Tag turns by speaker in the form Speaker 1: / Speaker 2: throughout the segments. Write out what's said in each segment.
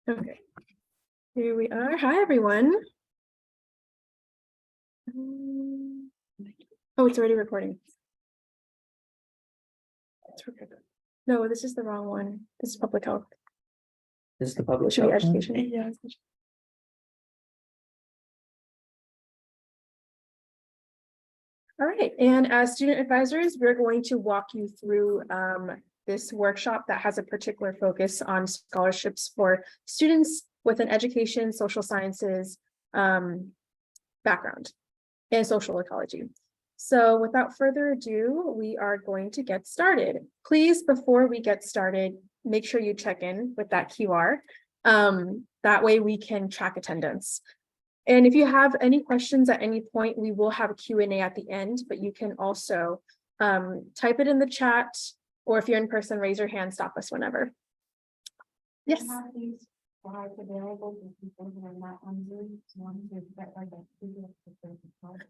Speaker 1: Okay, here we are. Hi, everyone. Oh, it's already recording. No, this is the wrong one. This is public health.
Speaker 2: This is the public
Speaker 1: Should be
Speaker 2: health one?
Speaker 1: education. Yeah. All right, and as student advisors, we're going to walk you through this workshop that has a particular focus on scholarships for students with an education, social sciences background and social ecology. So without further ado, we are going to get started. Please, before we get started, make sure you check in with that QR. That way we can track attendance. And if you have any questions at any point, we will have a Q&A at the end, but you can also type it in the chat, or if you're in person, raise your hand, stop us whenever. Yes.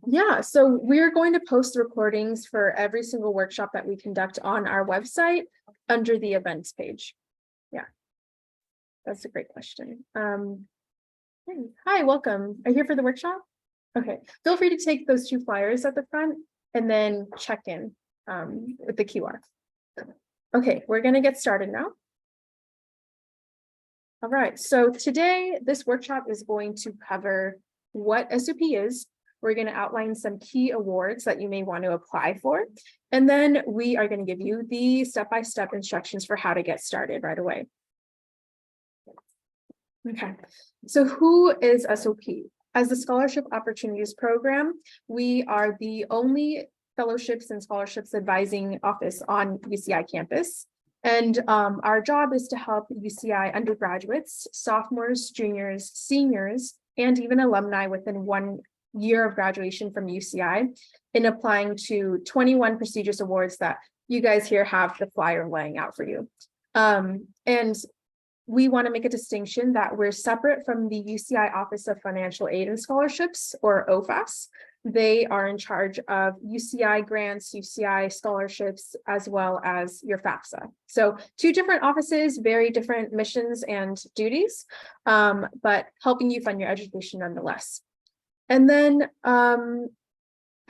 Speaker 1: Yeah, so we're going to post recordings for every single workshop that we conduct on our website under the events page. Yeah, that's a great question. Hi, welcome. Are you here for the workshop? Okay, feel free to take those 2 flyers at the front and then check in with the QR. Okay, we're going to get started now. All right, so today this workshop is going to cover what SOP is. We're going to outline some key awards that you may want to apply for, and then we are going to give you the step-by-step instructions for how to get started right away. Okay, so who is SOP? As the Scholarship Opportunities Program, we are the only fellowships and scholarships advising office on UCI campus. And our job is to help UCI undergraduates, sophomores, juniors, seniors, and even alumni within 1 year of graduation from UCI in applying to 21 prestigious awards that you guys here have the flyer laying out for you. And we want to make a distinction that we're separate from the UCI Office of Financial Aid and Scholarships, or OFAS. They are in charge of UCI grants, UCI scholarships, as well as your FAFSA. So 2 different offices, very different missions and duties, but helping you fund your education nonetheless. And then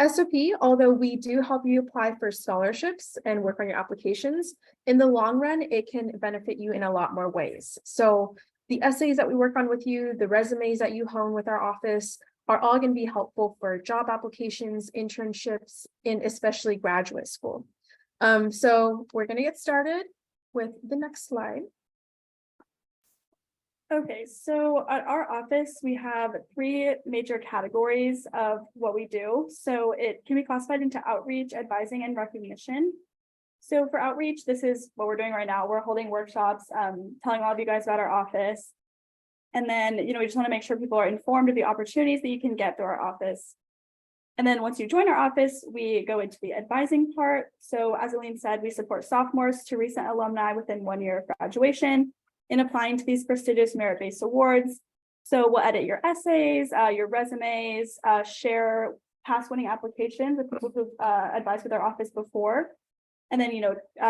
Speaker 1: SOP, although we do help you apply for scholarships and work on your applications, in the long run, it can benefit you in a lot more ways. So the essays that we work on with you, the resumes that you hone with our office are all going to be helpful for job applications, internships, and especially graduate school. So we're going to get started with the next slide. Okay, so at our office, we have 3 major categories of what we do. So it can be classified into outreach, advising, and recognition. So for outreach, this is what we're doing right now. We're holding workshops, telling all of you guys about our office. And then, we just want to make sure people are informed of the opportunities that you can get through our office. And then once you join our office, we go into the advising part. So as Aline said, we support sophomores to recent alumni within 1 year of graduation in applying to these prestigious merit-based awards. So we'll edit your essays, your resumes, share past winning applications with people who've advised with our office before, and then,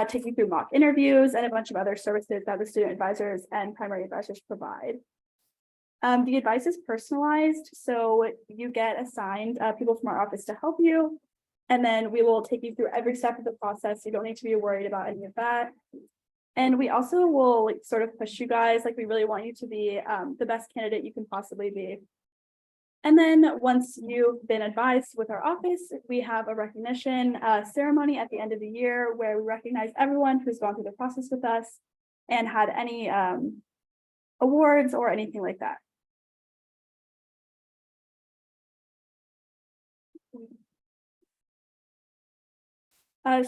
Speaker 1: take you through mock interviews and a bunch of other services that the student advisors and primary advisors provide. The advice is personalized, so you get assigned people from our office to help you, and then we will take you through every step of the process. You don't need to be worried about any of that. And we also will sort of push you guys, we really want you to be the best candidate you can possibly be. And then once you've been advised with our office, we have a recognition ceremony at the end of the year where we recognize everyone who's gone through the process with us and had any awards or anything like that.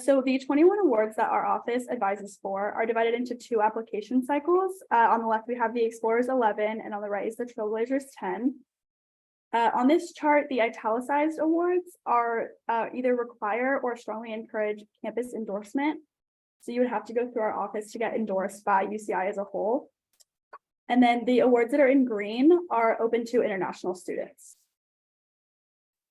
Speaker 1: So the 21 awards that our office advises for are divided into 2 application cycles. On the left, we have the Explorers 11, and on the right is the Trailblazers 10. On this chart, the italicized awards are either require or strongly encourage campus endorsement. So you would have to go through our office to get endorsed by UCI as a whole. And then the awards that are in green are open to international students.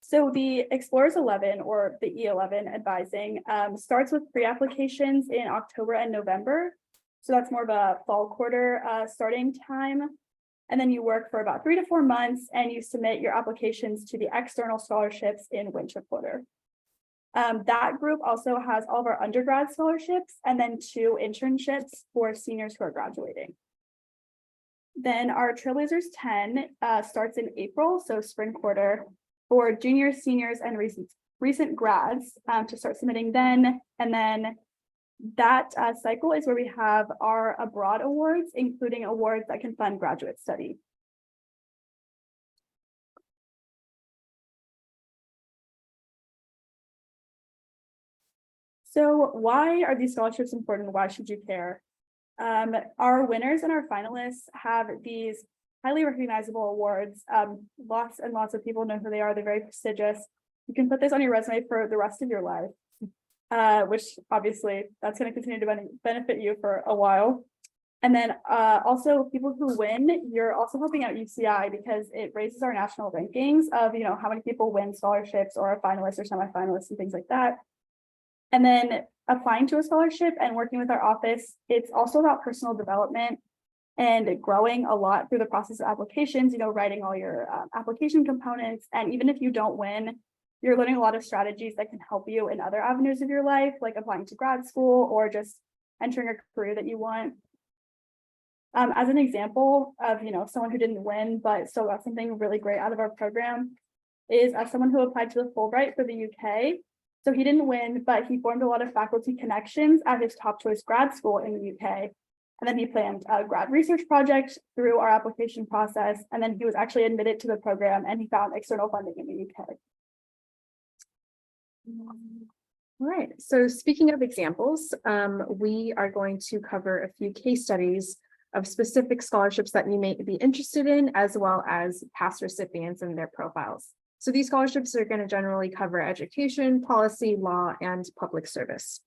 Speaker 1: So the Explorers 11, or the E11 advising, starts with pre-applications in October and November. So that's more of a fall quarter starting time. And then you work for about 3 to 4 months and you submit your applications to the external scholarships in winter quarter. That group also has all of our undergrad scholarships and then 2 internships for seniors who are graduating. Then our Trailblazers 10 starts in April, so spring quarter, for juniors, seniors, and recent grads to start submitting then. And then that cycle is where we have our abroad awards, including awards that can fund graduate study. So why are these scholarships important? Why should you care? Our winners and our finalists have these highly recognizable awards. Lots and lots of people know who they are. They're very prestigious. You can put this on your resume for the rest of your life, which obviously that's going to continue to benefit you for a while. And then also people who win, you're also helping out UCI because it raises our national rankings of, how many people win scholarships or are finalists or semifinalists and things like that. And then applying to a scholarship and working with our office, it's also about personal development and growing a lot through the process of applications, writing all your application components. And even if you don't win, you're learning a lot of strategies that can help you in other avenues of your life, like applying to grad school or just entering a career that you want. As an example of, someone who didn't win, but still got something really great out of our program is someone who applied to the Fulbright for the UK. So he didn't win, but he formed a lot of faculty connections at his top choice grad school in the UK. And then he planned a grad research project through our application process. And then he was actually admitted to the program and he found external funding in the UK.
Speaker 3: All right, so speaking of examples, we are going to cover a few case studies of specific scholarships that you may be interested in, as well as past recipients and their profiles. So these scholarships are going to generally cover education, policy, law, and public service.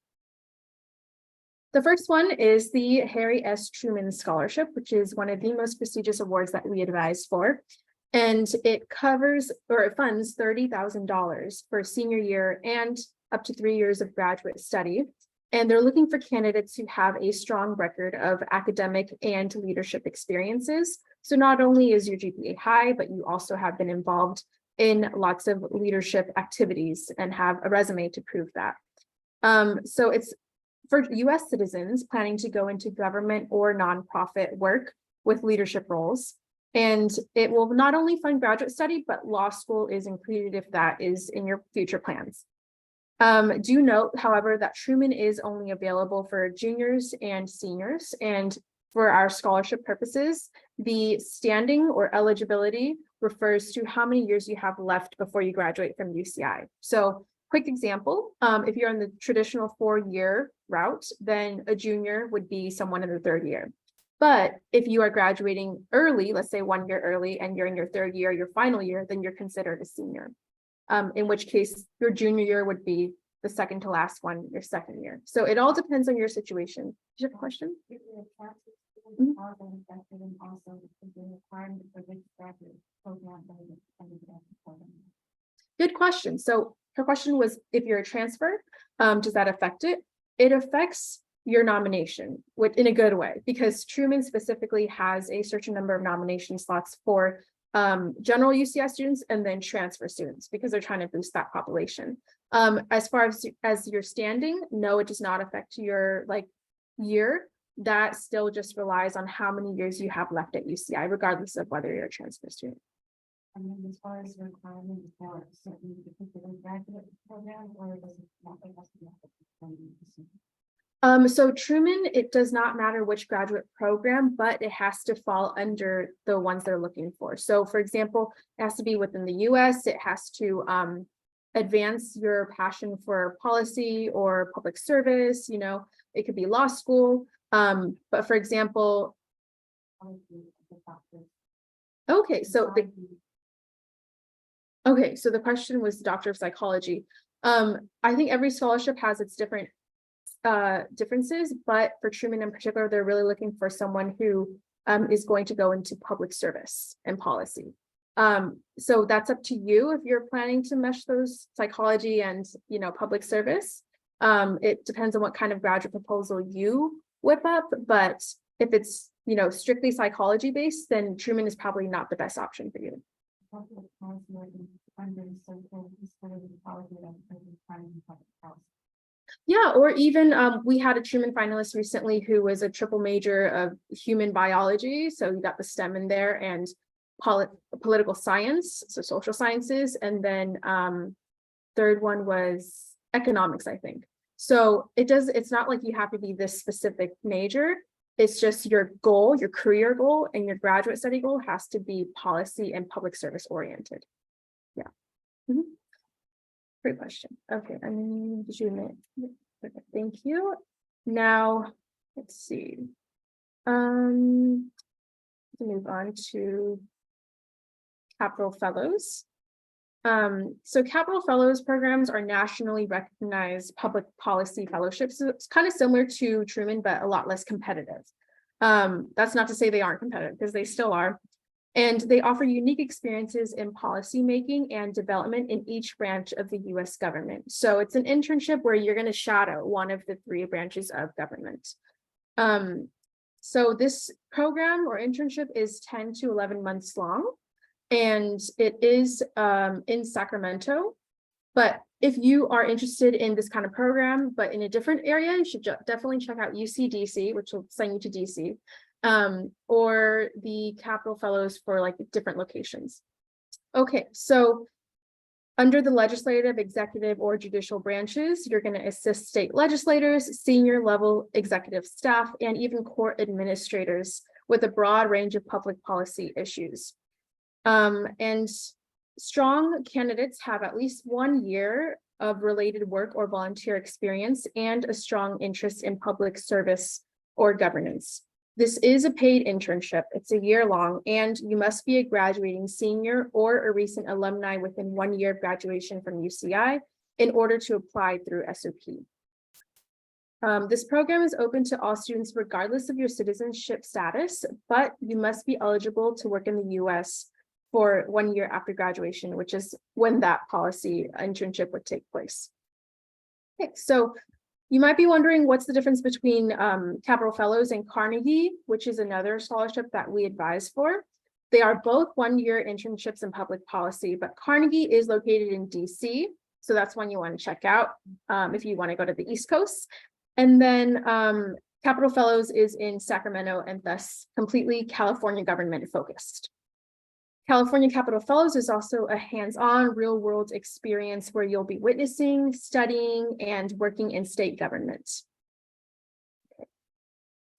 Speaker 3: The first one is the Harry S. Truman Scholarship, which is one of the most prestigious awards that we advise for. And it covers or it funds $30,000 for senior year and up to 3 years of graduate study. And they're looking for candidates who have a strong record of academic and leadership experiences. So not only is your GPA high, but you also have been involved in lots of leadership activities and have a resume to prove that. So it's for US citizens planning to go into government or nonprofit work with leadership roles. And it will not only fund graduate study, but law school is included if that is in your future plans. Do note, however, that Truman is only available for juniors and seniors. And for our scholarship purposes, the standing or eligibility refers to how many years you have left before you graduate from UCI. So quick example, if you're on the traditional 4-year route, then a junior would be someone in the 3rd year. But if you are graduating early, let's say 1 year early, and you're in your 3rd year, your final year, then you're considered a senior. In which case your junior year would be the second to last one, your 2nd year. So it all depends on your situation. Do you have a question? Good question. So her question was, if you're a transfer, does that affect it? It affects your nomination in a good way, because Truman specifically has a certain number of nomination slots for general UCI students and then transfer students, because they're trying to boost that population. As far as your standing, no, it does not affect your year. That still just relies on how many years you have left at UCI, regardless of whether you're a transfer student.
Speaker 4: And then as far as the requirement for certain particular graduate program, or does it not?
Speaker 3: So Truman, it does not matter which graduate program, but it has to fall under the ones they're looking for. So for example, it has to be within the US, it has to advance your passion for policy or public service, it could be law school. But for example, so the question was Doctor of Psychology. I think every scholarship has its different differences, but for Truman in particular, they're really looking for someone who is going to go into public service and policy. So that's up to you if you're planning to mesh those psychology and public service. It depends on what kind of graduate proposal you whip up, but if it's strictly psychology based, then Truman is probably not the best option for you.
Speaker 4: Public policy working under social disability policy and finding public policy.
Speaker 3: Yeah, or even we had a Truman finalist recently who was a triple major of human biology. So you got the STEM in there and political science, so social sciences. And then third one was economics, I think. So it's not like you have to be this specific major. It's just your goal, your career goal, and your graduate study goal has to be policy and public service oriented. Yeah. Mhm. Great question. Okay, did you admit? Okay, thank you. Now, let's see. Move on to Capital Fellows. So Capital Fellows programs are nationally recognized public policy fellowships. So it's kind of similar to Truman, but a lot less competitive. That's not to say they aren't competitive, because they still are. And they offer unique experiences in policy making and development in each branch of the US government. So it's an internship where you're going to shadow one of the three branches of government. So this program or internship is 10 to 11 months long, and it is in Sacramento. But if you are interested in this kind of program, but in a different area, you should definitely check out UC-DC, which will send you to DC. Or the Capital Fellows for like different locations. Okay, so under the legislative, executive, or judicial branches, you're going to assist state legislators, senior level executive staff, and even court administrators with a broad range of public policy issues. And strong candidates have at least 1 year of related work or volunteer experience and a strong interest in public service or governance. This is a paid internship. It's a year long, and you must be a graduating senior or a recent alumni within 1 year of graduation from UCI in order to apply through SOP. This program is open to all students regardless of your citizenship status, but you must be eligible to work in the US for 1 year after graduation, which is when that policy internship would take place. Okay, so you might be wondering what's the difference between Capital Fellows and Carnegie, which is another scholarship that we advise for. They are both 1 year internships in public policy, but Carnegie is located in DC. So that's one you want to check out if you want to go to the East Coast. And then Capital Fellows is in Sacramento and thus completely California government focused. California Capital Fellows is also a hands-on real-world experience where you'll be witnessing, studying, and working in state government. Okay.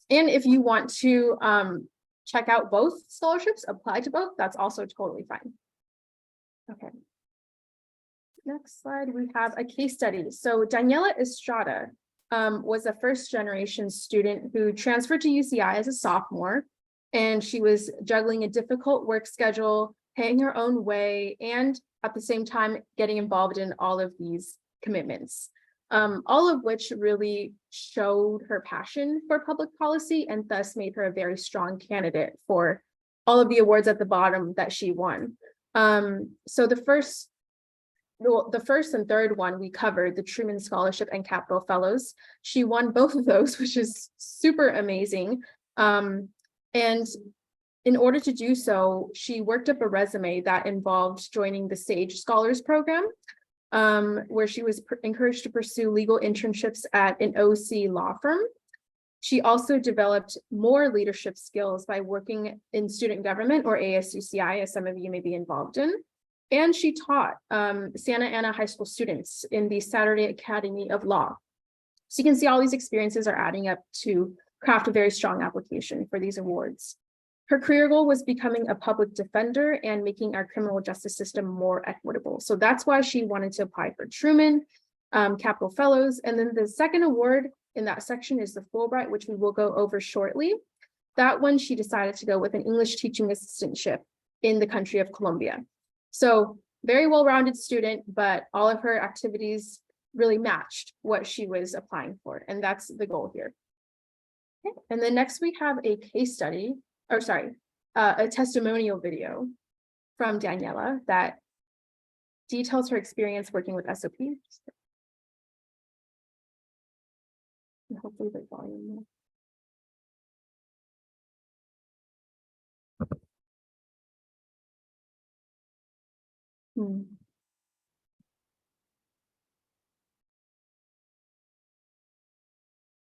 Speaker 3: And if you want to check out both scholarships, apply to both, that's also totally fine. Okay. Next slide, we have a case study. So Daniela Estrada was a first-generation student who transferred to UCI as a sophomore. And she was juggling a difficult work schedule, paying her own way, and at the same time getting involved in all of these commitments, all of which really showed her passion for public policy and thus made her a very strong candidate for all of the awards at the bottom that she won. So the first and third one we covered, the Truman Scholarship and Capital Fellows. She won both of those, which is super amazing. And in order to do so, she worked up a resume that involved joining the SAGE Scholars Program, where she was encouraged to pursue legal internships at an OC law firm. She also developed more leadership skills by working in student government, or ASUCI, as some of you may be involved in. And she taught Santa Ana High School students in the Saturday Academy of Law. So you can see all these experiences are adding up to craft a very strong application for these awards. Her career goal was becoming a public defender and making our criminal justice system more equitable. So that's why she wanted to apply for Truman, Capital Fellows. And then the second award in that section is the Fulbright, which we will go over shortly. That one, she decided to go with an English teaching assistantship in the country of Colombia. So very well-rounded student, but all of her activities really matched what she was applying for. And that's the goal here. Okay. And then next we have a case study, or sorry, a testimonial video from Daniela that details her experience working with SOP. And hopefully the volume. Hmm.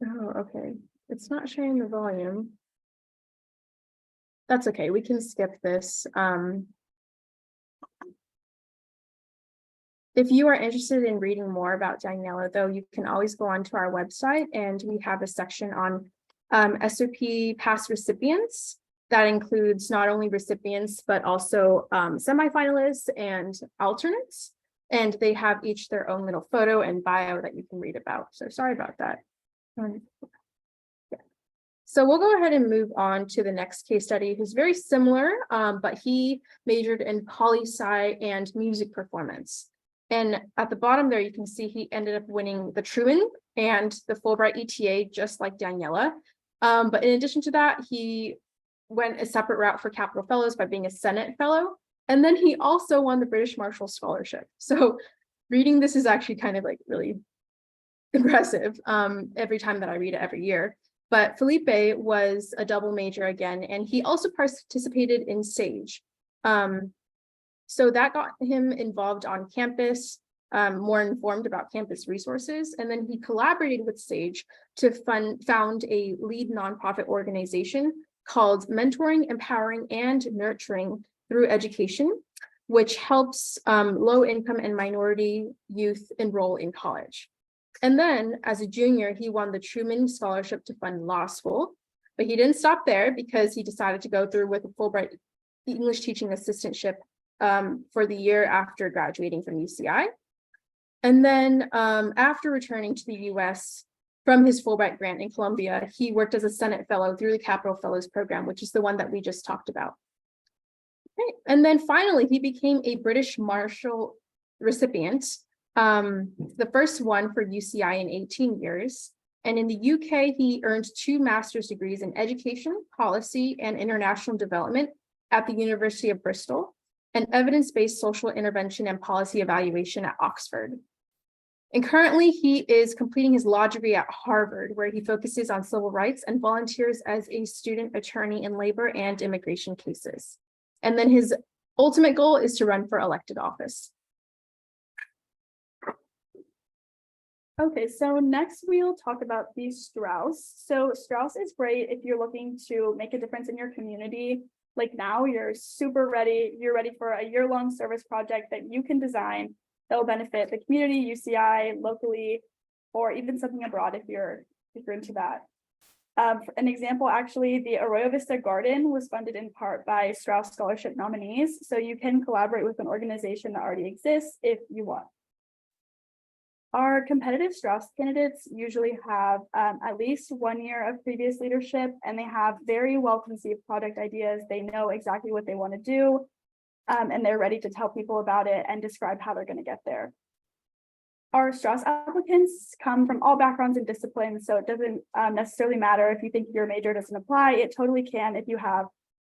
Speaker 3: Oh, okay. It's not showing the volume. That's okay. We can skip this. If you are interested in reading more about Daniela, though, you can always go onto our website and we have a section on SOP past recipients. That includes not only recipients, but also semifinalists and alternates. And they have each their own little photo and bio that you can read about. So sorry about that. Yeah. So we'll go ahead and move on to the next case study, who's very similar, but he majored in poli-sci and music performance. And at the bottom there, you can see he ended up winning the Truman and the Fulbright ETA, just like Daniela. But in addition to that, he went a separate route for Capital Fellows by being a Senate Fellow. And then he also won the British Marshall Scholarship. So reading this is actually kind of like really impressive every time that I read it every year. But Felipe was a double major again, and he also participated in SAGE. So that got him involved on campus, more informed about campus resources. And then he collaborated with SAGE to found a lead nonprofit organization called Mentoring, Empowering, and Nurturing Through Education, which helps low-income and minority youth enroll in college. And then as a junior, he won the Truman Scholarship to fund law school, but he didn't stop there because he decided to go through with a Fulbright English teaching assistantship for the year after graduating from UCI. And then after returning to the US from his Fulbright grant in Columbia, he worked as a Senate Fellow through the Capital Fellows Program, which is the one that we just talked about. Okay. And then finally, he became a British Marshall recipient, the first one for UCI in 18 years. And in the UK, he earned 2 master's degrees in education, policy, and international development at the University of Bristol, and evidence-based social intervention and policy evaluation at Oxford. And currently he is completing his law degree at Harvard, where he focuses on civil rights and volunteers as a student attorney in labor and immigration cases. And then his ultimate goal is to run for elected office.
Speaker 1: Okay, so next we'll talk about the Strauss. So Strauss is great if you're looking to make a difference in your community. Like now you're super ready. You're ready for a year-long service project that you can design that will benefit the community, UCI, locally, or even something abroad if you're into that. For an example, actually, the Arroyo Vista Garden was funded in part by Strauss Scholarship nominees. So you can collaborate with an organization that already exists if you want. Our competitive Strauss candidates usually have at least 1 year of previous leadership, and they have very well-conceived project ideas. They know exactly what they want to do, and they're ready to tell people about it and describe how they're going to get there. Our Strauss applicants come from all backgrounds and disciplines, so it doesn't necessarily matter if you think your major doesn't apply. It totally can if you have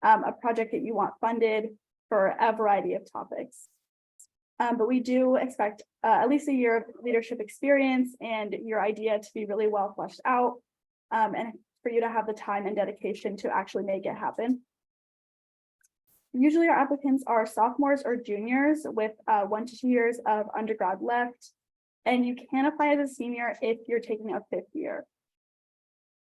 Speaker 1: a project that you want funded for a variety of topics. But we do expect at least a year of leadership experience and your idea to be really well fleshed out, and for you to have the time and dedication to actually make it happen. Usually our applicants are sophomores or juniors with 1 to 2 years of undergrad left, and you can apply as a senior if you're taking a 5th year.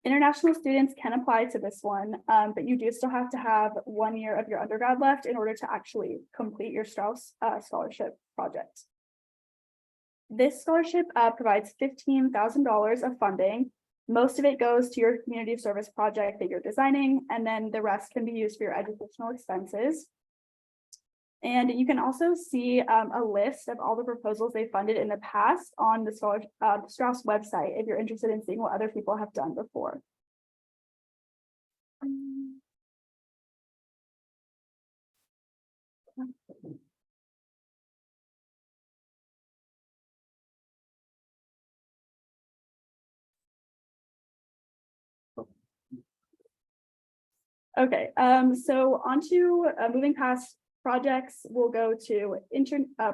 Speaker 1: International students can apply to this one, but you do still have to have 1 year of your undergrad left in order to actually complete your Strauss Scholarship project. This scholarship provides $15,000 of funding. Most of it goes to your community service project that you're designing, and then the rest can be used for your educational expenses. And you can also see a list of all the proposals they funded in the past on the Strauss website if you're interested in seeing what other people have done before. Okay, so on to moving past projects, we'll go to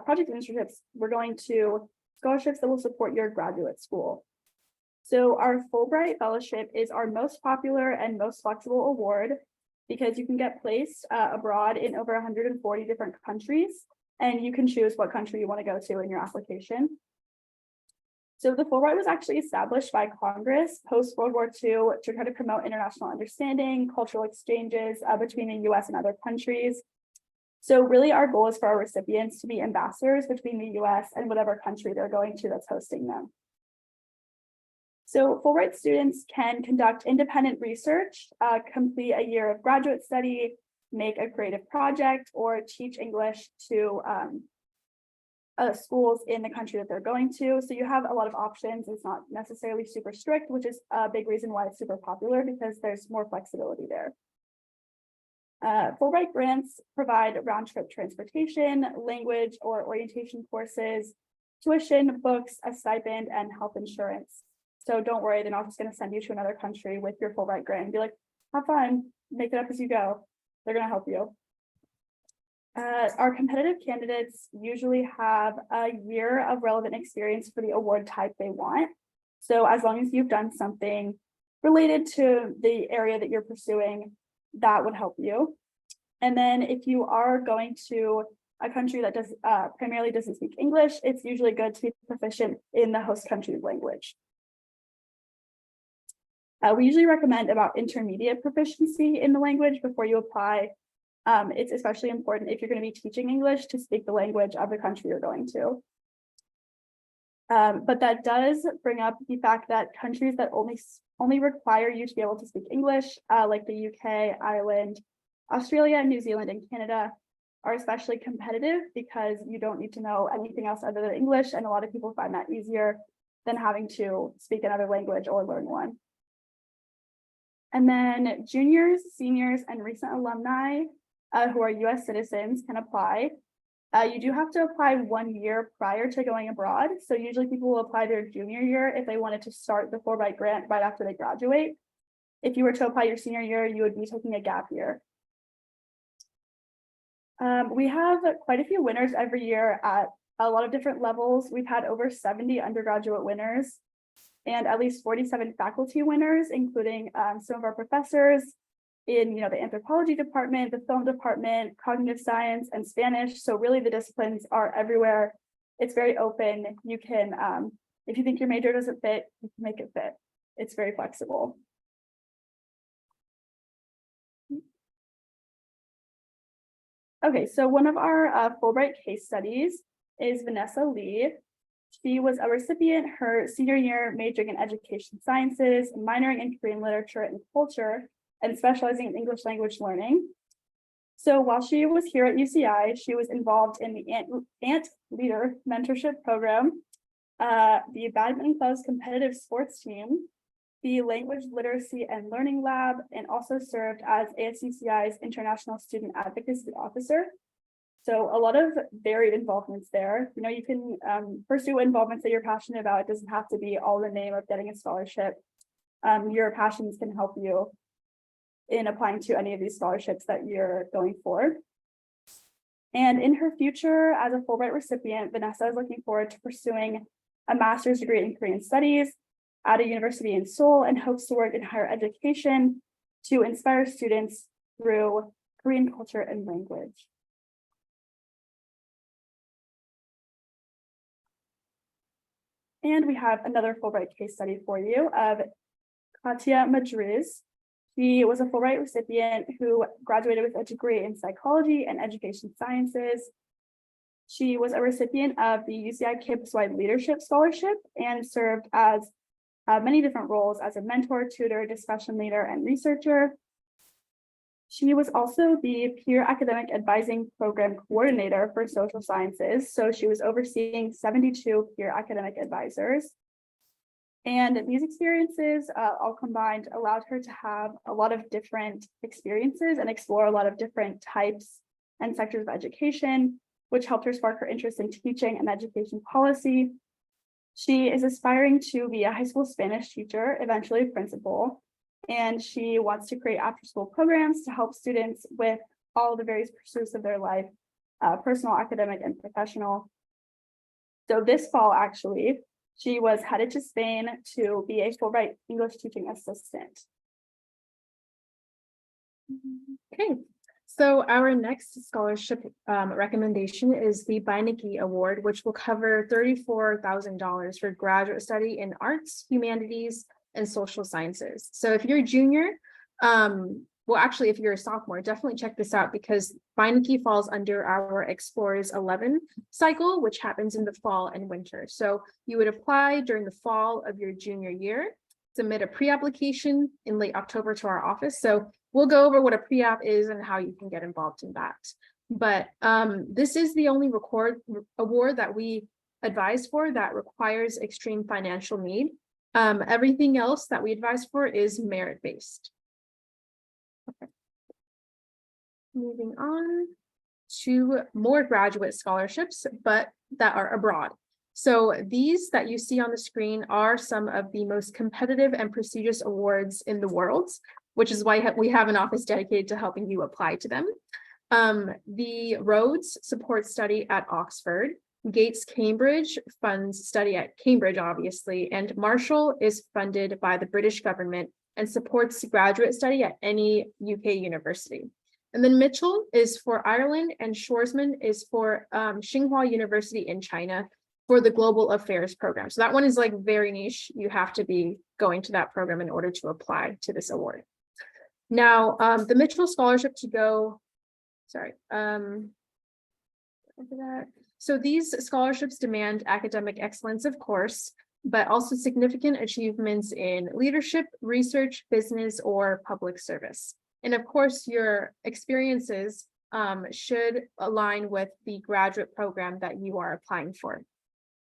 Speaker 1: project internships. We're going to scholarships that will support your graduate school. So our Fulbright Fellowship is our most popular and most flexible award because you can get placed abroad in over 140 different countries. and you can choose what country you want to go to in your application. So the Fulbright was actually established by Congress post-World War II to try to promote international understanding, cultural exchanges between the US and other countries. So really our goal is for our recipients to be ambassadors between the US and whatever country they're going to that's hosting them. So Fulbright students can conduct independent research, complete a year of graduate study, make a creative project, or teach English to schools in the country that they're going to. So you have a lot of options. It's not necessarily super strict, which is a big reason why it's super popular, because there's more flexibility there. Fulbright grants provide round-trip transportation, language or orientation courses, tuition, books, a stipend, and health insurance. So don't worry, they're not just going to send you to another country with your Fulbright grant and be like, have fun, make it up as you go. They're going to help you. Our competitive candidates usually have a year of relevant experience for the award type they want. So as long as you've done something related to the area that you're pursuing, that would help you. And then if you are going to a country that does primarily doesn't speak English, it's usually good to be proficient in the host country's language. We usually recommend about intermediate proficiency in the language before you apply. It's especially important if you're going to be teaching English to speak the language of the country you're going to. But that does bring up the fact that countries that only require you to be able to speak English, like the UK, Ireland, Australia, New Zealand, and Canada, are especially competitive because you don't need to know anything else other than English, and a lot of people find that easier than having to speak another language or learn one. And then juniors, seniors, and recent alumni who are US citizens can apply. You do have to apply 1 year prior to going abroad. So usually people will apply their junior year if they wanted to start the Fulbright grant right after they graduate. If you were to apply your senior year, you would be taking a gap year. We have quite a few winners every year at a lot of different levels. We've had over 70 undergraduate winners and at least 47 faculty winners, including some of our professors in the anthropology department, the film department, cognitive science, and Spanish. So really the disciplines are everywhere. It's very open. You can, if you think your major doesn't fit, you can make it fit. It's very flexible. Okay, so one of our Fulbright case studies is Vanessa Lee. She was a recipient her senior year, majoring in education sciences, minoring in Korean literature and culture, and specializing in English language learning. So while she was here at UCI, she was involved in the Ant Leader mentorship program, the Badminton Club's competitive sports team, the Language Literacy and Learning Lab, and also served as ASCCI's International Student Advocacy Officer. So a lot of varied involvements there. You can pursue involvements that you're passionate about. It doesn't have to be all in the name of getting a scholarship. Your passions can help you in applying to any of these scholarships that you're going for. And in her future as a Fulbright recipient, Vanessa is looking forward to pursuing a master's degree in Korean studies at a university in Seoul and hopes to work in higher education to inspire students through Korean culture and language. And we have another Fulbright case study for you of Katia Madriz. She was a Fulbright recipient who graduated with a degree in psychology and education sciences. She was a recipient of the UCI Campus-Wide Leadership Scholarship and served as many different roles as a mentor, tutor, discussion leader, and researcher. She was also the Peer Academic Advising Program Coordinator for Social Sciences. So she was overseeing 72 peer academic advisors. And these experiences all combined allowed her to have a lot of different experiences and explore a lot of different types and sectors of education, which helped her spark her interest in teaching and education policy. She is aspiring to be a high school Spanish teacher, eventually a principal, and she wants to create after-school programs to help students with all the various pursuits of their life, personal, academic, and professional. So this fall, actually, she was headed to Spain to be a Fulbright English teaching assistant.
Speaker 3: Okay, So our next scholarship recommendation is the Beinecke Award, which will cover $34,000 for graduate study in arts, humanities, and social sciences. So if you're a junior, well, actually, if you're a sophomore, definitely check this out because Beinecke falls under our Explorers 11 cycle, which happens in the fall and winter. So you would apply during the fall of your junior year, submit a pre-application in late October to our office. So we'll go over what a pre-app is and how you can get involved in that. But this is the only award that we advise for that requires extreme financial need. Everything else that we advise for is merit-based. Okay. Moving on to more graduate scholarships, but that are abroad. So these that you see on the screen are some of the most competitive and prestigious awards in the world, which is why we have an office dedicated to helping you apply to them. The Rhodes supports study at Oxford. Gates Cambridge funds study at Cambridge, obviously, and Marshall is funded by the British government and supports graduate study at any UK university. And then Mitchell is for Ireland and Shoresman is for Tsinghua University in China for the Global Affairs program. So that one is like very niche. You have to be going to that program in order to apply to this award. Now, the Mitchell Scholarship to go, sorry, over that. So these scholarships demand academic excellence, of course, but also significant achievements in leadership, research, business, or public service. And of course, your experiences should align with the graduate program that you are applying for.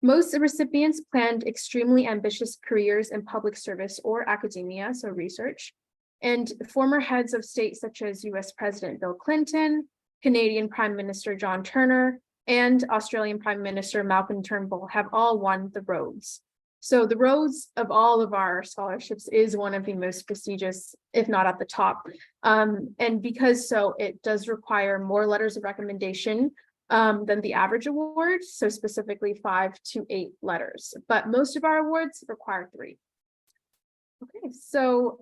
Speaker 3: Most recipients planned extremely ambitious careers in public service or academia, so research. And former heads of state such as US President Bill Clinton, Canadian Prime Minister John Turner, and Australian Prime Minister Malcolm Turnbull have all won the Rhodes. So the Rhodes of all of our scholarships is one of the most prestigious, if not at the top. And because so, it does require more letters of recommendation than the average award. So specifically 5 to 8 letters, but most of our awards require 3. Okay, so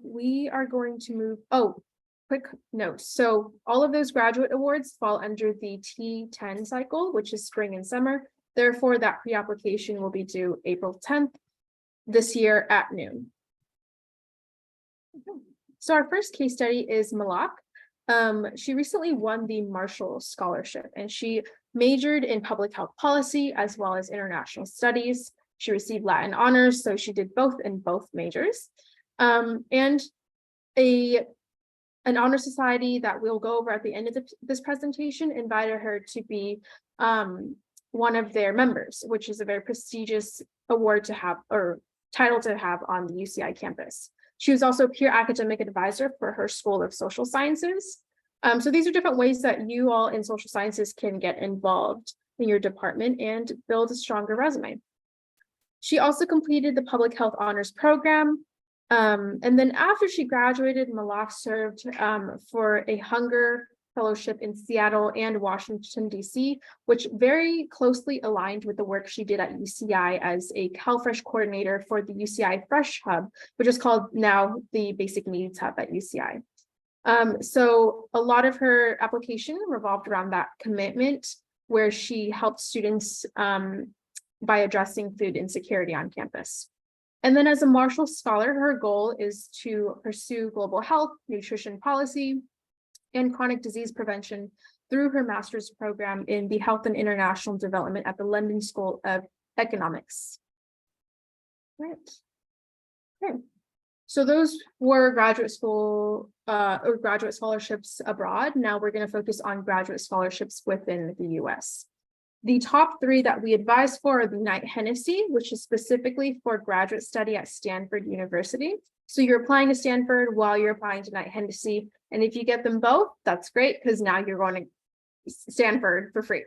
Speaker 3: we are going to move, quick note. So all of those graduate awards fall under the T10 cycle, which is spring and summer. Therefore, that pre-application will be due April 10th this year at noon. Okay. So our first case study is Malak. She recently won the Marshall Scholarship and she majored in public health policy as well as international studies. She received Latin honors, so she did both in both majors. And an honor society that we'll go over at the end of this presentation invited her to be one of their members, which is a very prestigious award to have or title to have on the UCI campus. She was also a peer academic advisor for her School of Social Sciences. So these are different ways that you all in social sciences can get involved in your department and build a stronger resume. She also completed the public health honors program. And then after she graduated, Malak served for a hunger fellowship in Seattle and Washington, D.C., which very closely aligned with the work she did at UCI as a CalFresh coordinator for the UCI Fresh Hub, which is called now the Basic Needs Hub at UCI. So a lot of her application revolved around that commitment where she helped students by addressing food insecurity on campus. And then as a Marshall Scholar, her goal is to pursue global health, nutrition policy, and chronic disease prevention through her master's program in the Health and International Development at the London School of Economics. Right. Okay. So those were graduate school or graduate scholarships abroad. Now we're going to focus on graduate scholarships within the US. The top 3 that we advise for are the Knight Hennessy, which is specifically for graduate study at Stanford University. So you're applying to Stanford while you're applying to Knight Hennessy. And if you get them both, that's great because now you're going to Stanford for free.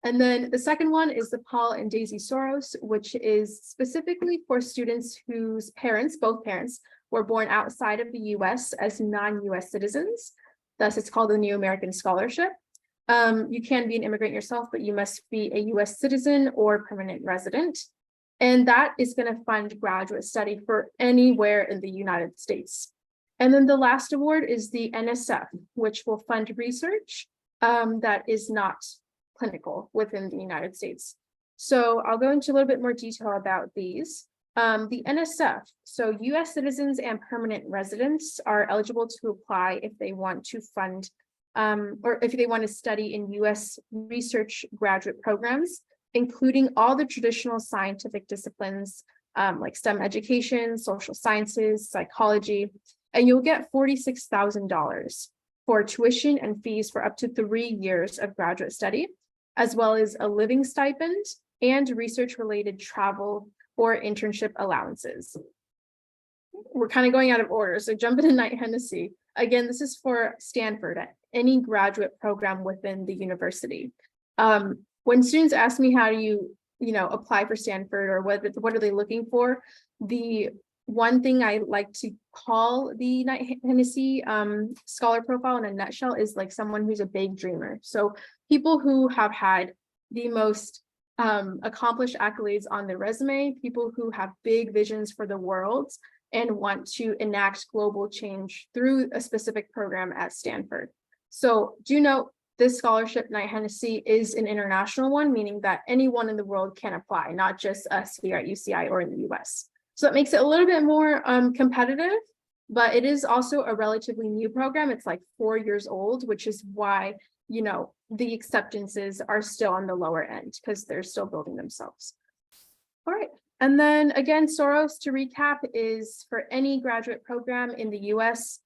Speaker 3: And then the second one is the Paul and Daisy Soros, which is specifically for students whose parents, both parents, were born outside of the US as non-US citizens. Thus, it's called the New American Scholarship. You can be an immigrant yourself, but you must be a US citizen or permanent resident. And that is going to fund graduate study for anywhere in the United States. And then the last award is the NSF, which will fund research that is not clinical within the United States. So I'll go into a little bit more detail about these. The NSF, so US citizens and permanent residents are eligible to apply if they want to fund or if they want to study in US research graduate programs, including all the traditional scientific disciplines like STEM education, social sciences, psychology, and you'll get $46,000 for tuition and fees for up to 3 years of graduate study, as well as a living stipend and research-related travel or internship allowances. We're kind of going out of order, so jump into Knight Hennessy. Again, this is for Stanford, any graduate program within the university. When students ask me how do you apply for Stanford or what are they looking for, the one thing I like to call the Knight Hennessy scholar profile in a nutshell is like someone who's a big dreamer. So people who have had the most accomplished accolades on their resume, people who have big visions for the world and want to enact global change through a specific program at Stanford. So do note this scholarship, Knight Hennessy, is an international one, meaning that anyone in the world can apply, not just us here at UCI or in the US. So it makes it a little bit more competitive, but it is also a relatively new program. It's like 4 years old, which is why, the acceptances are still on the lower end because they're still building themselves. All right. And then again, Soros, to recap, is for any graduate program in the US,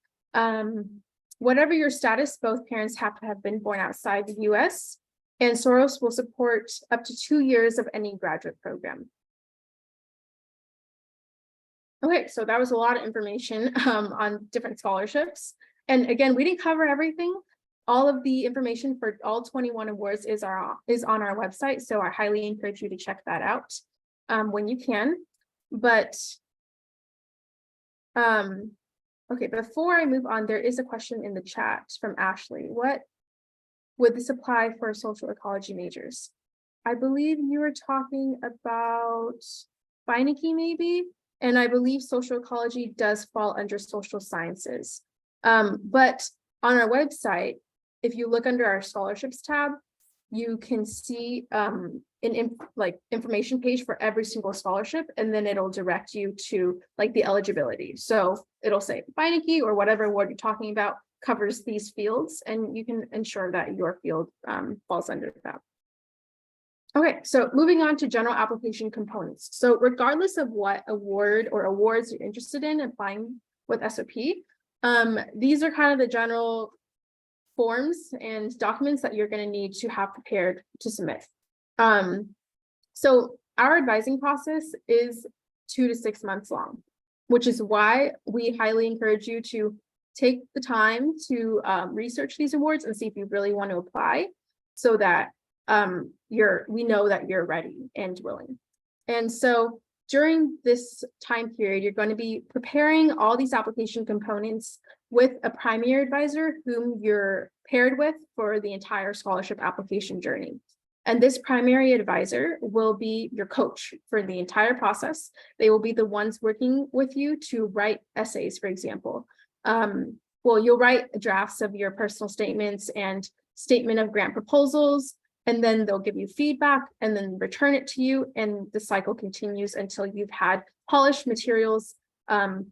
Speaker 3: whatever your status, both parents have to have been born outside the US, and Soros will support up to 2 years of any graduate program. Okay, so that was a lot of information on different scholarships. And again, we didn't cover everything. All of the information for all 21 awards is on our website, so I highly encourage you to check that out when you can. But okay, before I move on, there is a question in the chat from Ashley. What would this apply for social ecology majors? I believe you were talking about Beinecke maybe, and I believe social ecology does fall under social sciences. But on our website, if you look under our scholarships tab, you can see an information page for every single scholarship, and then it'll direct you to like the eligibility. So it'll say Beinecke or whatever award you're talking about covers these fields, and you can ensure that your field falls under that. Okay, so moving on to general application components. So regardless of what award or awards you're interested in applying with SOP, these are kind of the general forms and documents that you're going to need to have prepared to submit. So our advising process is 2 to 6 months long, which is why we highly encourage you to take the time to research these awards and see if you really want to apply, so that we know that you're ready and willing. And so during this time period, you're going to be preparing all these application components with a primary advisor whom you're paired with for the entire scholarship application journey. And this primary advisor will be your coach for the entire process. They will be the ones working with you to write essays, for example. Well, you'll write drafts of your personal statements and statement of grant proposals, and then they'll give you feedback and then return it to you. And the cycle continues until you've had polished materials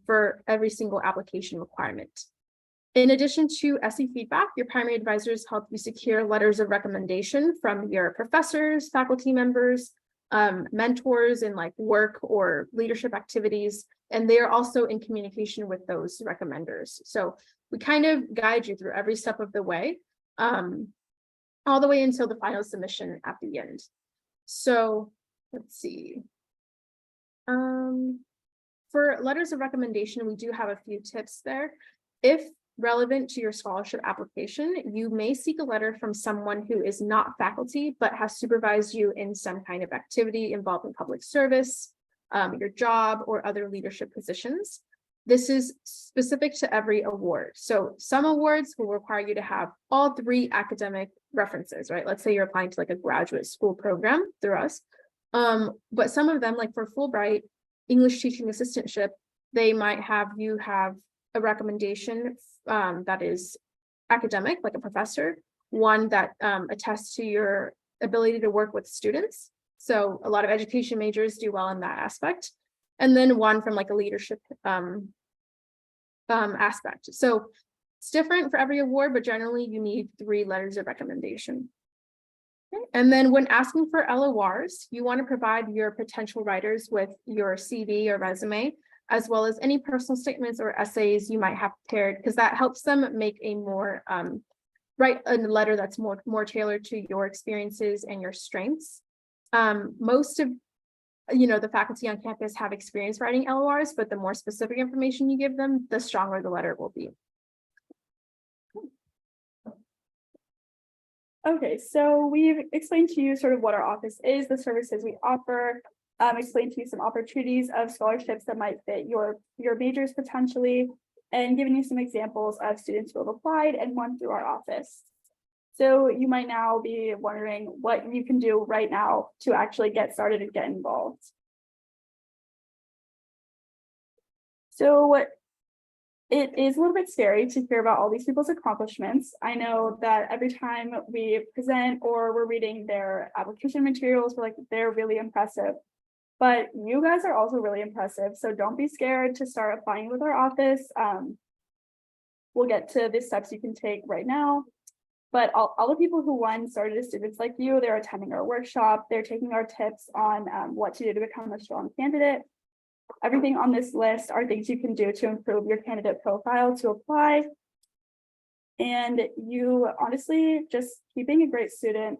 Speaker 3: for every single application requirement. In addition to SE feedback, your primary advisors help you secure letters of recommendation from your professors, faculty members, mentors in like work or leadership activities, and they are also in communication with those recommenders. So we kind of guide you through every step of the way, all the way until the final submission at the end. So let's see. For letters of recommendation, we do have a few tips there. If relevant to your scholarship application, you may seek a letter from someone who is not faculty, but has supervised you in some kind of activity involving public service, your job, or other leadership positions. This is specific to every award. So some awards will require you to have all 3 academic references, right? Let's say you're applying to like a graduate school program through us. But some of them, like for Fulbright, English teaching assistantship, they might have you have a recommendation that is academic, like a professor, one that attests to your ability to work with students. So a lot of education majors do well in that aspect. And then one from like a leadership aspect. So it's different for every award, but generally you need 3 letters of recommendation. Okay. And then when asking for LORs, you want to provide your potential writers with your CV or resume, as well as any personal statements or essays you might have prepared, because that helps them make a more write a letter that's more tailored to your experiences and your strengths. Most of the faculty on campus have experience writing LORs, but the more specific information you give them, the stronger the letter will be.
Speaker 1: Okay, so we've explained to you sort of what our office is, the services we offer, explained to you some opportunities of scholarships that might fit your majors potentially, and given you some examples of students who have applied and won through our office. So you might now be wondering what you can do right now to actually get started and get involved. So it is a little bit scary to hear about all these people's accomplishments. I know that every time we present or we're reading their application materials, we're like, they're really impressive. But you guys are also really impressive. So don't be scared to start applying with our office. We'll get to the steps you can take right now. But all the people who won started as students like you. They're attending our workshop. They're taking our tips on what to do to become a strong candidate. Everything on this list are things you can do to improve your candidate profile to apply. And you honestly just keep being a great student,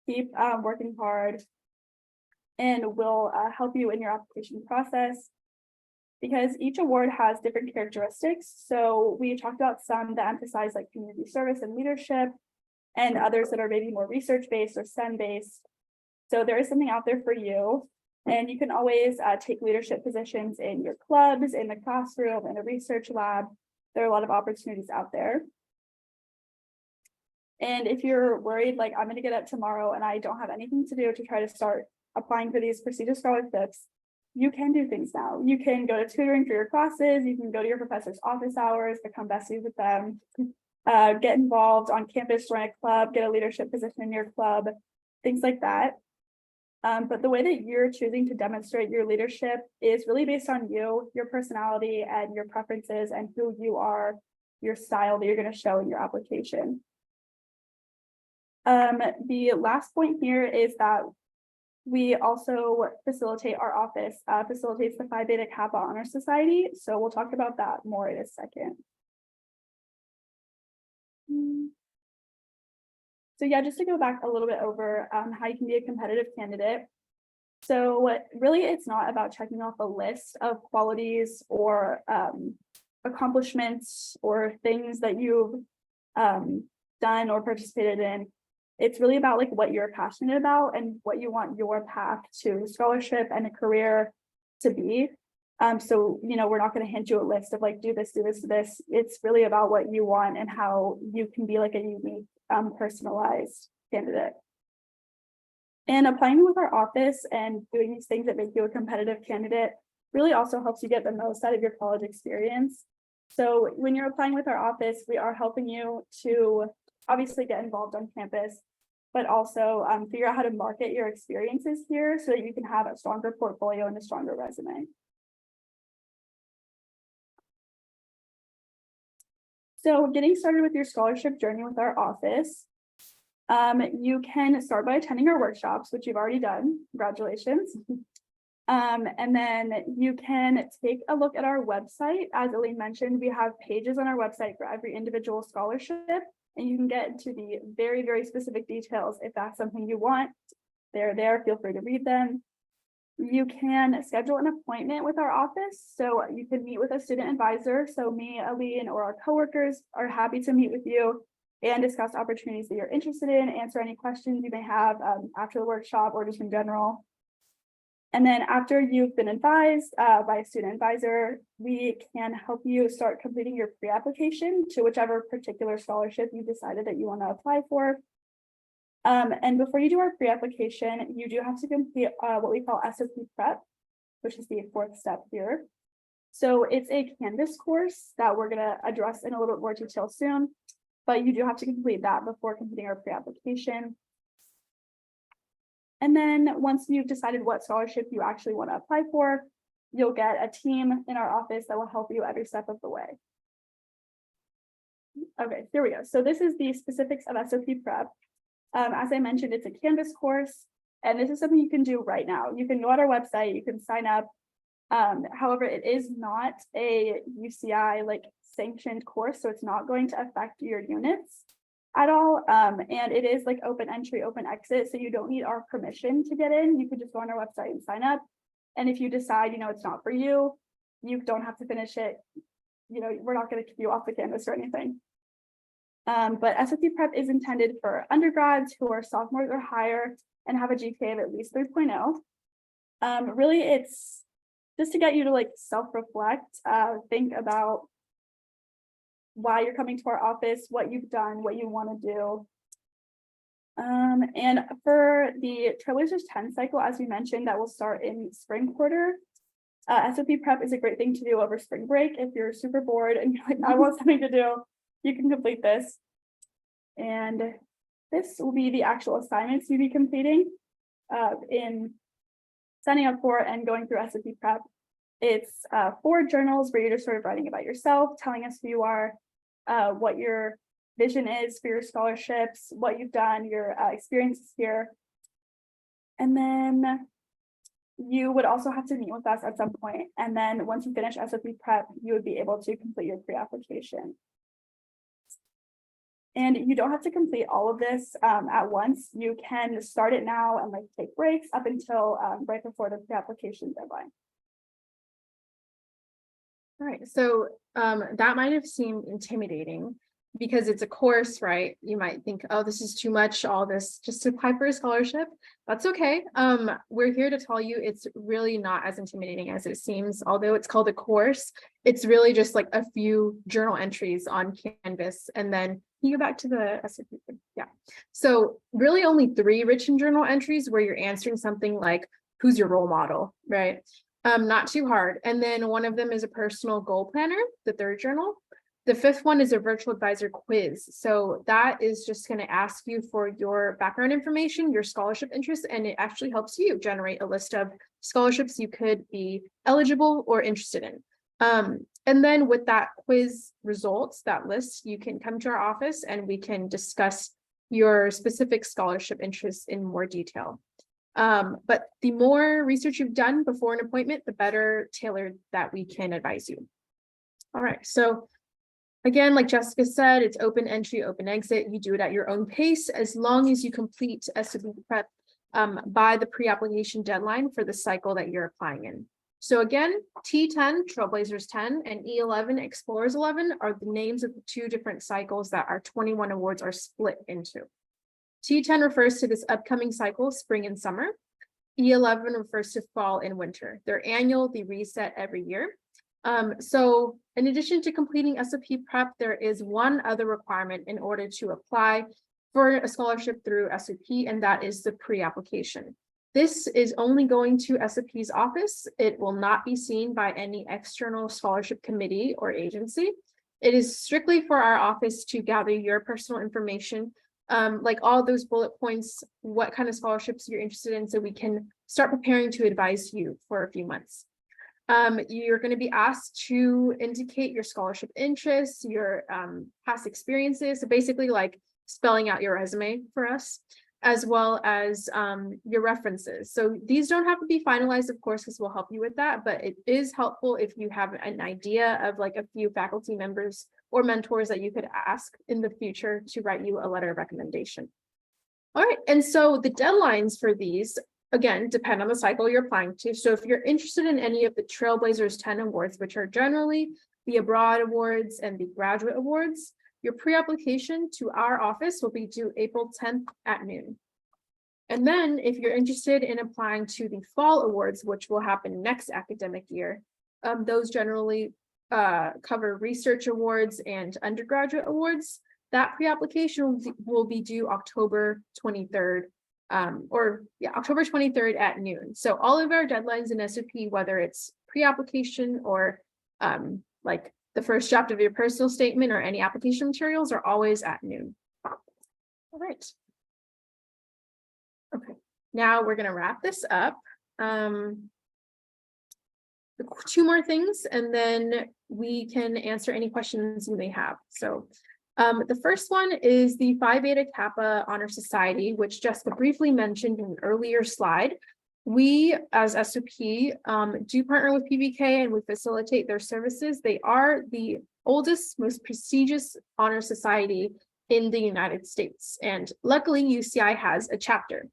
Speaker 1: keep working hard, and will help you in your application process, because each award has different characteristics. So we talked about some that emphasize like community service and leadership, and others that are maybe more research-based or STEM-based. So there is something out there for you. And you can always take leadership positions in your clubs, in the classroom, in a research lab. There are a lot of opportunities out there. And if you're worried, like I'm going to get up tomorrow and I don't have anything to do to try to start applying for these prestigious scholarships, you can do things now. You can go to tutoring for your classes. You can go to your professor's office hours, become besties with them, get involved on campus, join a club, get a leadership position in your club, things like that. But the way that you're choosing to demonstrate your leadership is really based on you, your personality and your preferences and who you are, your style that you're going to show in your application. The last point here is that we also facilitate, our office facilitates the Phi Beta Kappa Honor Society. So we'll talk about that more in a second. So yeah, just to go back a little bit over how you can be a competitive candidate. So really, it's not about checking off a list of qualities or accomplishments or things that you've done or participated in. It's really about like what you're passionate about and what you want your path to scholarship and a career to be. So, we're not going to hand you a list of like, do this, do this, do this. It's really about what you want and how you can be like a unique, personalized candidate. And applying with our office and doing these things that make you a competitive candidate really also helps you get the most out of your college experience. So when you're applying with our office, we are helping you to obviously get involved on campus, but also figure out how to market your experiences here so that you can have a stronger portfolio and a stronger resume. So getting started with your scholarship journey with our office, you can start by attending our workshops, which you've already done. Congratulations. And then you can take a look at our website. As Elaine mentioned, we have pages on our website for every individual scholarship, and you can get into the very, very specific details if that's something you want. They're there, feel free to read them. You can schedule an appointment with our office. So you can meet with a student advisor. So me, Aline, or our coworkers are happy to meet with you and discuss opportunities that you're interested in, answer any questions you may have after the workshop or just in general. And then after you've been advised by a student advisor, we can help you start completing your pre-application to whichever particular scholarship you decided that you want to apply for. And before you do our pre-application, you do have to complete what we call SOP prep, which is the 4th step here. So it's a Canvas course that we're gonna address in a little bit more detail soon, but you do have to complete that before completing our pre-application. And then once you've decided what scholarship you actually want to apply for, you'll get a team in our office that will help you every step of the way. Okay, here we go. So this is the specifics of SOP prep. As I mentioned, it's a Canvas course, and this is something you can do right now. You can go on our website, you can sign up. However, it is not a UCI like sanctioned course, so it's not going to affect your units at all. And it is like open entry, open exit, so you don't need our permission to get in. You could just go on our website and sign up. And if you decide, it's not for you, you don't have to finish it. We're not going to kick you off the Canvas or anything. But SOP prep is intended for undergrads who are sophomores or higher and have a GPA of at least 3.0. Really, it's just to get you to like self-reflect, think about why you're coming to our office, what you've done, what you want to do. And for the Trailblazers 10 cycle, as we mentioned, that will start in spring quarter. SOP prep is a great thing to do over spring break. If you're super bored and you're like, I want something to do, you can complete this. And this will be the actual assignments you'll be completing in signing up for and going through SOP prep. It's 4 journals where you're just sort of writing about yourself, telling us who you are, what your vision is for your scholarships, what you've done, your experiences here. And then you would also have to meet with us at some point. And then once you finish SOP prep, you would be able to complete your pre-application. And you don't have to complete all of this at once. You can start it now and like take breaks up until right before the pre-application deadline.
Speaker 3: All right, so that might have seemed intimidating because it's a course, right? You might think, oh, this is too much, all this just to apply for a scholarship. That's okay. We're here to tell you it's really not as intimidating as it seems. Although it's called a course, it's really just like a few journal entries on Canvas. And then you go back to the SOP. Yeah. So really only 3 written journal entries where you're answering something like, who's your role model, right? Not too hard. And then one of them is a personal goal planner, the 3rd journal. The 5th one is a virtual advisor quiz. So that is just going to ask you for your background information, your scholarship interests, and it actually helps you generate a list of scholarships you could be eligible or interested in. And then with that quiz results, that list, you can come to our office and we can discuss your specific scholarship interests in more detail. But the more research you've done before an appointment, the better tailored that we can advise you. All right, so again, like Jessica said, it's open entry, open exit. You do it at your own pace as long as you complete SOP prep by the pre-application deadline for the cycle that you're applying in. So again, T10, Trailblazers 10, and E11, Explorers 11 are the names of the 2 different cycles that our 21 awards are split into. T10 refers to this upcoming cycle, spring and summer. E11 refers to fall and winter. They're annual, they reset every year. So in addition to completing SOP prep, there is one other requirement in order to apply for a scholarship through SOP, and that is the pre-application. This is only going to SOP's office. It will not be seen by any external scholarship committee or agency. It is strictly for our office to gather your personal information, like all those bullet points, what kind of scholarships you're interested in, so we can start preparing to advise you for a few months. You're going to be asked to indicate your scholarship interests, your past experiences, so basically like spelling out your resume for us, as well as your references. So these don't have to be finalized, of course, because we'll help you with that, but it is helpful if you have an idea of like a few faculty members or mentors that you could ask in the future to write you a letter of recommendation. All right, and so the deadlines for these, again, depend on the cycle you're applying to. So if you're interested in any of the Trailblazers 10 awards, which are generally the Abroad Awards and the Graduate Awards, your pre-application to our office will be due April 10th at noon. And then if you're interested in applying to the Fall Awards, which will happen next academic year, those generally cover research awards and undergraduate awards. That pre-application will be due October 23rd. October 23rd at noon. So all of our deadlines in SOP, whether it's pre-application or Like the first draft of your personal statement or any application materials are always at noon. All right. Okay, now we're gonna wrap this up. Two more things, and then we can answer any questions you may have. So the first one is the Phi Beta Kappa Honor Society, which Jessica briefly mentioned in an earlier slide. We, as SOP, do partner with PBK and we facilitate their services. They are the oldest, most prestigious honor society in the United States. And luckily, UCI has a chapter.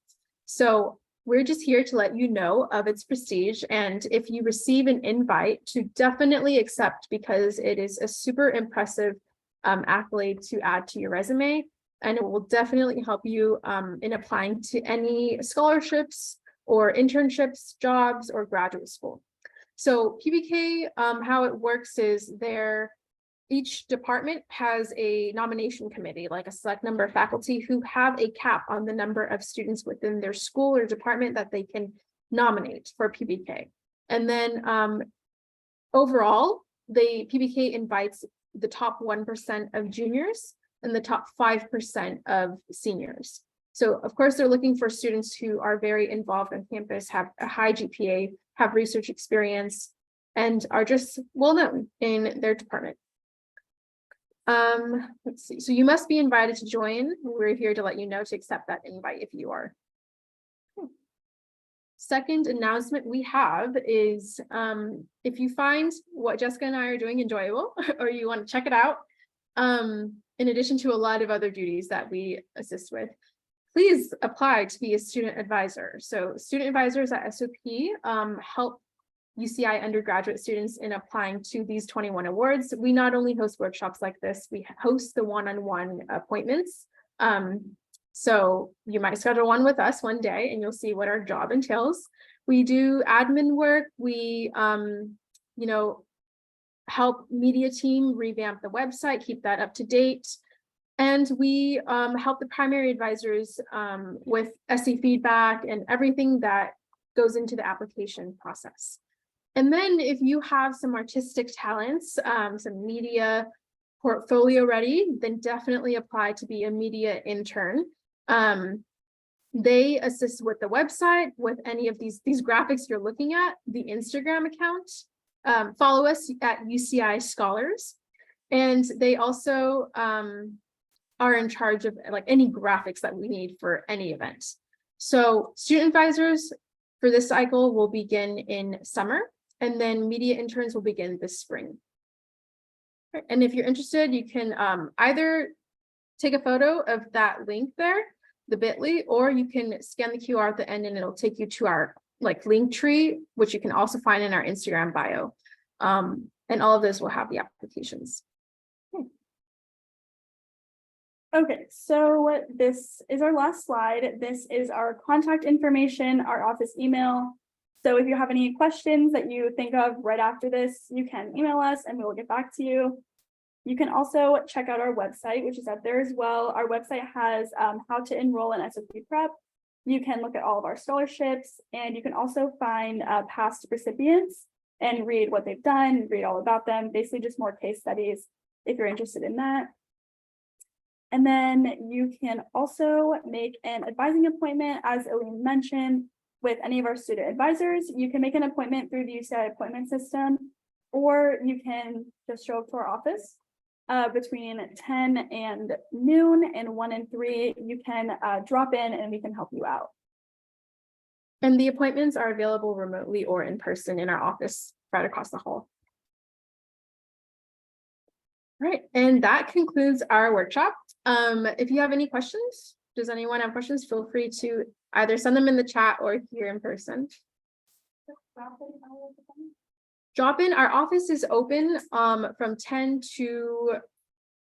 Speaker 3: So we're just here to let you know of its prestige. And if you receive an invite, to definitely accept, because it is a super impressive accolade to add to your resume. And it will definitely help you in applying to any scholarships or internships, jobs, or graduate school. So PBK, how it works is each department has a nomination committee, like a select number of faculty who have a cap on the number of students within their school or department that they can nominate for PBK. And then overall, the PBK invites the top 1% of juniors and the top 5% of seniors. So of course, they're looking for students who are very involved on campus, have a high GPA, have research experience, and are just well known in their department. Let's see. So you must be invited to join. We're here to let you know to accept that invite if you are. Second announcement we have is if you find what Jessica and I are doing enjoyable, or you want to check it out, in addition to a lot of other duties that we assist with, please apply to be a student advisor. So student advisors at SOP help UCI undergraduate students in applying to these 21 awards. We not only host workshops like this, we host the one-on-one appointments. So you might schedule one with us one day and you'll see what our job entails. We do admin work. We, help media team revamp the website, keep that up to date. And we help the primary advisors with SE feedback and everything that goes into the application process. And then if you have some artistic talents, some media portfolio ready, then definitely apply to be a media intern. They assist with the website, with any of these graphics you're looking at, the Instagram account. Follow us at UCI Scholars. And they also are in charge of like any graphics that we need for any event. So student advisors for this cycle will begin in summer, and then media interns will begin this spring. And if you're interested, you can either take a photo of that link there, the bit.ly, or you can scan the QR at the end and it'll take you to our link tree, which you can also find in our Instagram bio. And all of this will have the applications.
Speaker 1: Okay, so this is our last slide. This is our contact information, our office email. So if you have any questions that you think of right after this, you can email us and we will get back to you. You can also check out our website, which is up there as well. Our website has how to enroll in SOP prep. You can look at all of our scholarships, and you can also find past recipients and read what they've done, read all about them, basically just more case studies if you're interested in that. And then you can also make an advising appointment, as Eileen mentioned, with any of our student advisors. You can make an appointment through the UCI appointment system, or you can just show up to our office between 10 and noon, and 1 and 3, you can drop in and we can help you out.
Speaker 3: And the appointments are available remotely or in person in our office right across the hall. All right, and that concludes our workshop. If you have any questions, does anyone have questions? Feel free to either send them in the chat or here in person. Drop in. Our office is open from 10 to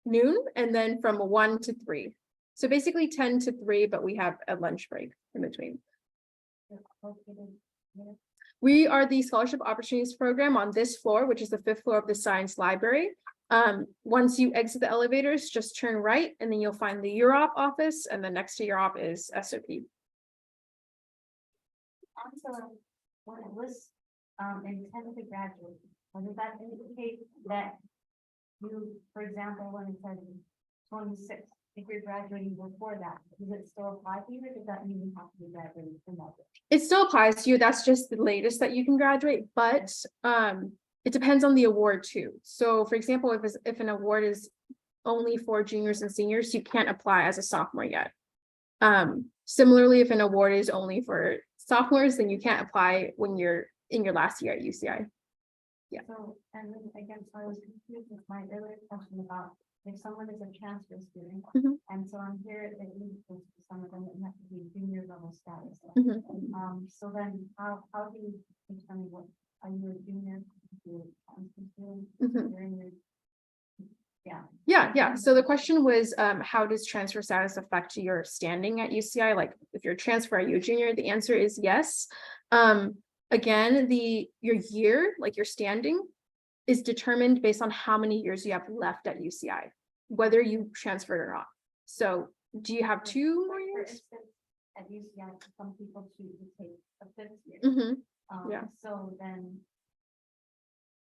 Speaker 3: noon, and then from 1 to 3. So basically 10 to 3, but we have a lunch break in between. We are the Scholarship Opportunities Program on this floor, which is the 5th floor of the Science Library. Once you exit the elevators, just turn right, and then you'll find the UROP office, and then next to UROP is SOP.
Speaker 4: Also, when it was intended to graduate, Or does that indicate that you, for example, when it says 26, if you're graduating before that, does it still apply to you, or does that mean you have to be graduating from that?
Speaker 3: It still applies to you. That's just the latest that you can graduate, but it depends on the award too. So for example, if an award is only for juniors and seniors, you can't apply as a sophomore yet. Similarly, if an award is only for sophomores, then you can't apply when you're in your last year at UCI. Yeah.
Speaker 4: So, and then again, so I was confused with my earlier question about if someone is a transfer student,
Speaker 3: Mhm.
Speaker 4: and so I'm here, it leads to some of them that have to be junior level status.
Speaker 3: Mhm.
Speaker 4: So then how do you determine what, are you a junior? You're a transfer student?
Speaker 3: Mhm.
Speaker 4: You're in your- Yeah.
Speaker 3: Yeah. So the question was, how does transfer status affect your standing at UCI? Like if you're a transfer, are you a junior? The answer is yes. Again, your year, like your standing, is determined based on how many years you have left at UCI, whether you transferred or not. So do you have 2 more
Speaker 4: For
Speaker 3: years?
Speaker 4: instance, at UCI, some people choose to take a 5th year.
Speaker 3: Mhm. yeah.
Speaker 4: So then.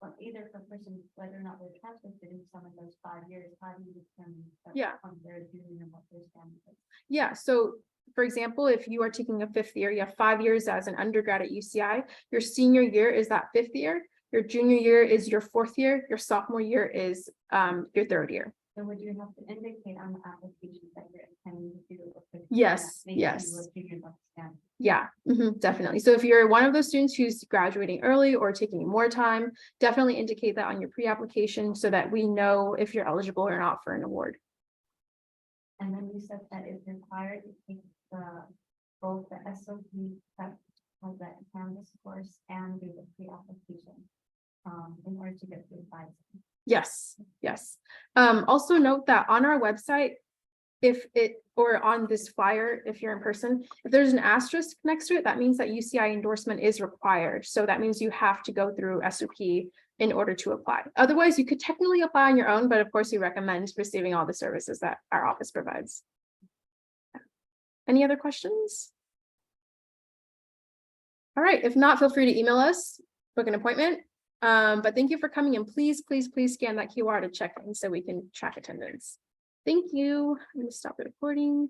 Speaker 4: But either for person, whether or not they're transfer students, someone goes 5 years, how do you determine? that
Speaker 3: Yeah.
Speaker 4: They're junior and what their standing is?
Speaker 3: Yeah, so for example, if you are taking a 5th year, you have 5 years as an undergrad at UCI, your senior year is that 5th year, your junior year is your 4th year, your sophomore year is your 3rd year.
Speaker 4: So would you have to indicate on the application that you're intending to do a 5th
Speaker 3: Yes,
Speaker 4: year, that makes
Speaker 3: yes.
Speaker 4: you a junior level standing?
Speaker 3: Yeah, definitely. So if you're one of those students who's graduating early or taking more time, definitely indicate that on your pre-application so that we know if you're eligible or not for an award.
Speaker 4: And then you said that it's required to take both the SOP prep of the Canvas course and do the pre-application in order to get the advice.
Speaker 3: Yes. Also note that on our website, or on this flyer, if you're in person, if there's an asterisk next to it, that means that UCI endorsement is required. So that means you have to go through SOP in order to apply. Otherwise, you could technically apply on your own, but of course, we recommend receiving all the services that our office provides. Any other questions? All right, if not, feel free to email us, book an appointment. But thank you for coming, and please scan that QR to check in so we can track attendance. Thank you. I'm gonna stop the recording.